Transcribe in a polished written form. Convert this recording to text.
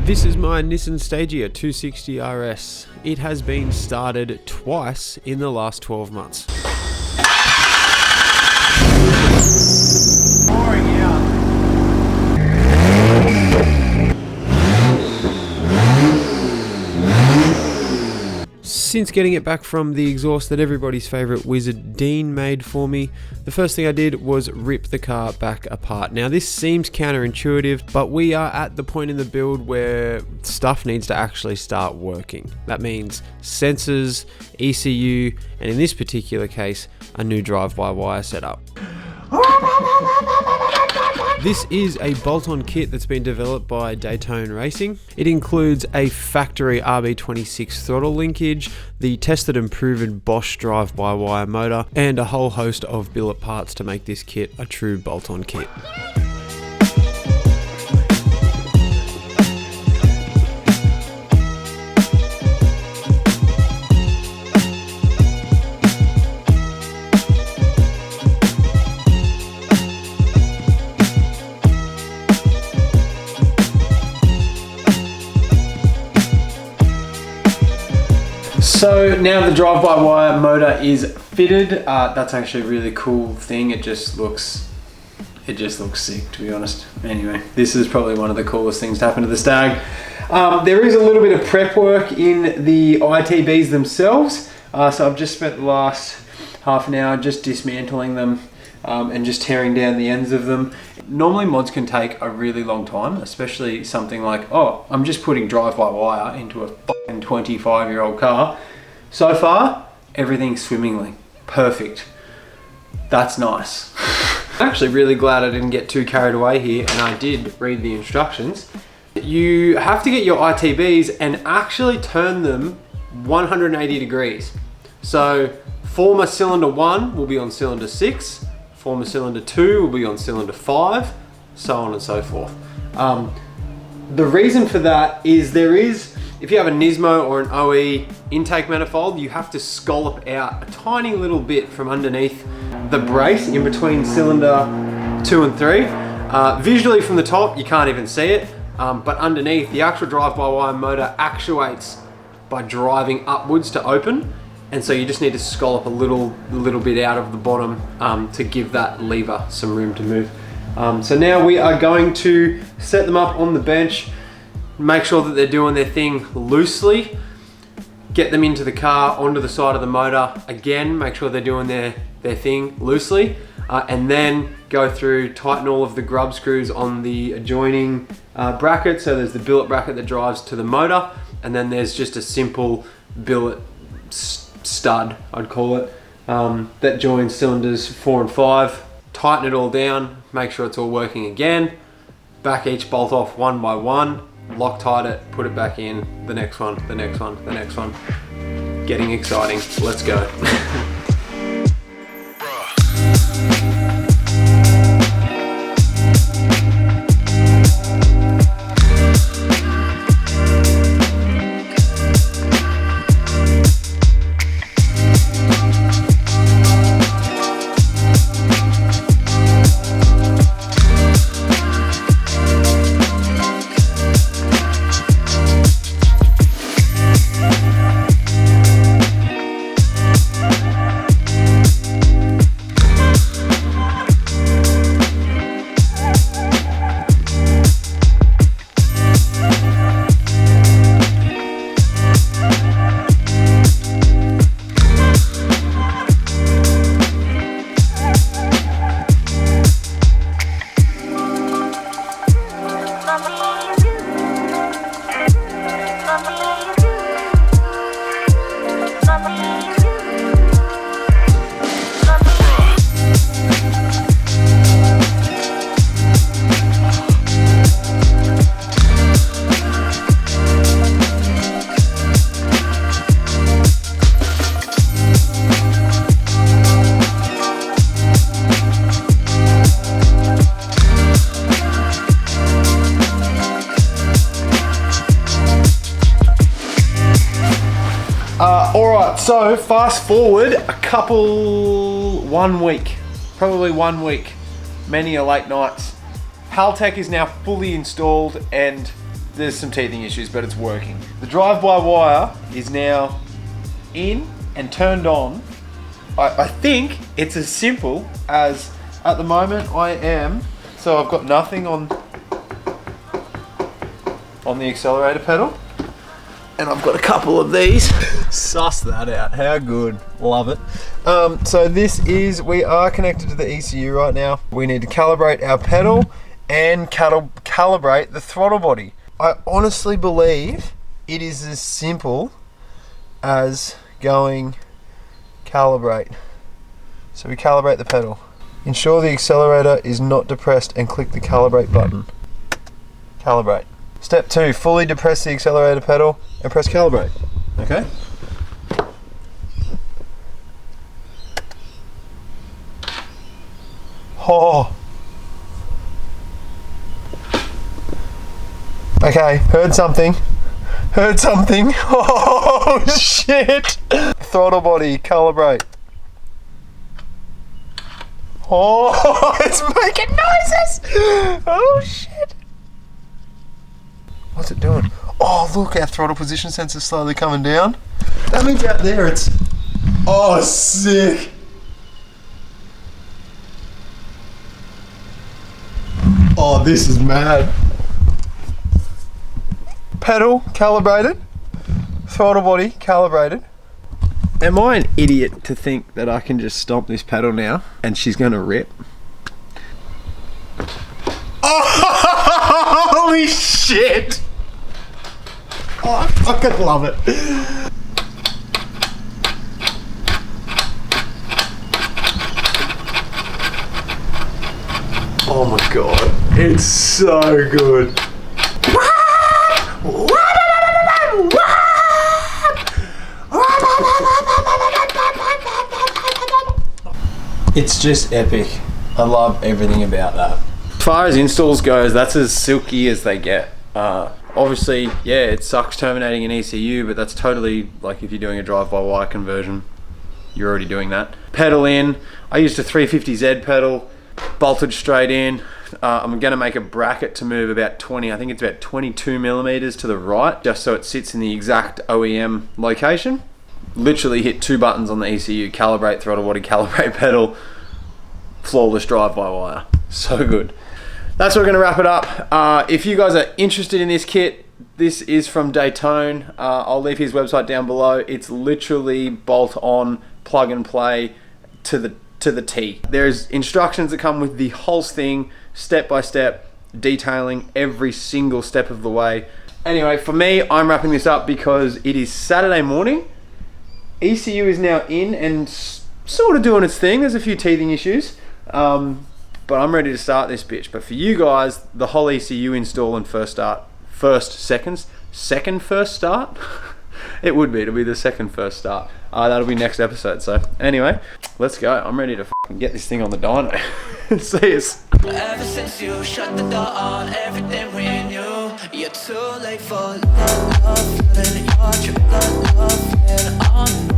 This is my Nissan Stagea 260 RS. It has been started twice in the last 12 months. Pouring out. Since getting it back from the exhaust that everybody's favourite wizard Dean made for me, the first thing I did was rip the car back apart. Now this seems counterintuitive, but we are at the point in the build where stuff needs to actually start working. That means sensors, ECU, and in this particular case, a new drive-by-wire setup. This is a bolt-on kit that's been developed by Daytona Racing. It includes a factory RB26 throttle linkage, the tested and proven Bosch drive-by-wire motor, and a whole host of billet parts to make this kit a true bolt-on kit. So now the drive-by-wire motor is fitted. That's actually a really cool thing. It just looks sick, to be honest. Anyway, this is probably one of the coolest things to happen to the Stag. There is a little bit of prep work in the ITBs themselves. So I've just spent the last half an hour just dismantling them and just tearing down the ends of them. Normally mods can take a really long time, especially something like, oh, I'm just putting drive-by-wire into a fucking 25-year-old car. So far, everything's swimmingly. Perfect. That's nice. I'm actually really glad I didn't get too carried away here and I did read the instructions. You have to get your ITBs and actually turn them 180 degrees. So former cylinder 1 will be on cylinder 6, former cylinder 2 will be on cylinder 5, so on and so forth. The reason for that is if you have a Nismo or an OE intake manifold, you have to scallop out a tiny little bit from underneath the brace in between cylinder 2 and 3. Visually from the top, you can't even see it, but underneath, the actual drive-by-wire motor actuates by driving upwards to open. And so you just need to scallop a little bit out of the bottom to give that lever some room to move. So now we are going to set them up on the bench, make sure that they're doing their thing loosely, get them into the car, onto the side of the motor, again, make sure they're doing their thing loosely, and then go through, tighten all of the grub screws on the adjoining bracket. So there's the billet bracket that drives to the motor, and then there's just a simple billet stud, I'd call it, that joins cylinders 4 and 5. Tighten it all down, make sure it's all working again, back each bolt off one by one, Loctite it, put it back in, the next one, the next one, the next one. Getting exciting, let's go. Alright, so fast forward one week, probably 1 week, many a late nights. Haltech is now fully installed and there's some teething issues, but it's working. The drive-by-wire is now in and turned on. I think it's as simple as, at the moment so I've got nothing on the accelerator pedal. And I've got a couple of these. Suss that out, how good, love it. So we are connected to the ECU right now. We need to calibrate our pedal and calibrate the throttle body. I honestly believe it is as simple as going calibrate. So we calibrate the pedal. Ensure the accelerator is not depressed and click the calibrate button. Calibrate. Step 2, fully depress the accelerator pedal and press calibrate. Okay? Oh. Okay, heard something. Oh shit! Throttle body, calibrate. Oh, it's making noises! Oh shit! What's it doing? Oh look, our throttle position sensor's slowly coming down. That means out there it's... Oh, sick! Oh, this is mad. Pedal calibrated, throttle body calibrated. Am I an idiot to think that I can just stomp this pedal now and she's gonna rip? Oh, holy shit! Oh, I fucking love it. Oh my god, it's so good. It's just epic. I love everything about that. As far as installs goes, that's as silky as they get. Obviously, yeah, it sucks terminating an ECU, but that's totally like if you're doing a drive-by-wire conversion, you're already doing that. Pedal in. I used a 350Z pedal, bolted straight in. I'm gonna make a bracket to move about 20, I think it's about 22 millimeters to the right, just so it sits in the exact OEM location. Literally hit 2 buttons on the ECU, calibrate throttle body, calibrate pedal, flawless drive-by-wire. So good. That's where we're gonna wrap it up. If you guys are interested in this kit, this is from Daytone. I'll leave his website down below. It's literally bolt on, plug and play to the T. There's instructions that come with the whole thing, step by step, detailing every single step of the way. Anyway, for me, I'm wrapping this up because it is Saturday morning. ECU is now in and sort of doing its thing. There's a few teething issues, but I'm ready to start this bitch. But for you guys, the whole ECU install and first start, second first start? It would be, it'll be the second first start. That'll be next episode. So anyway, let's go. I'm ready to fucking get this thing on the dyno. See us. Ever since you shut the door on everything we knew, you're too late for love, love, love, love, love, love, love,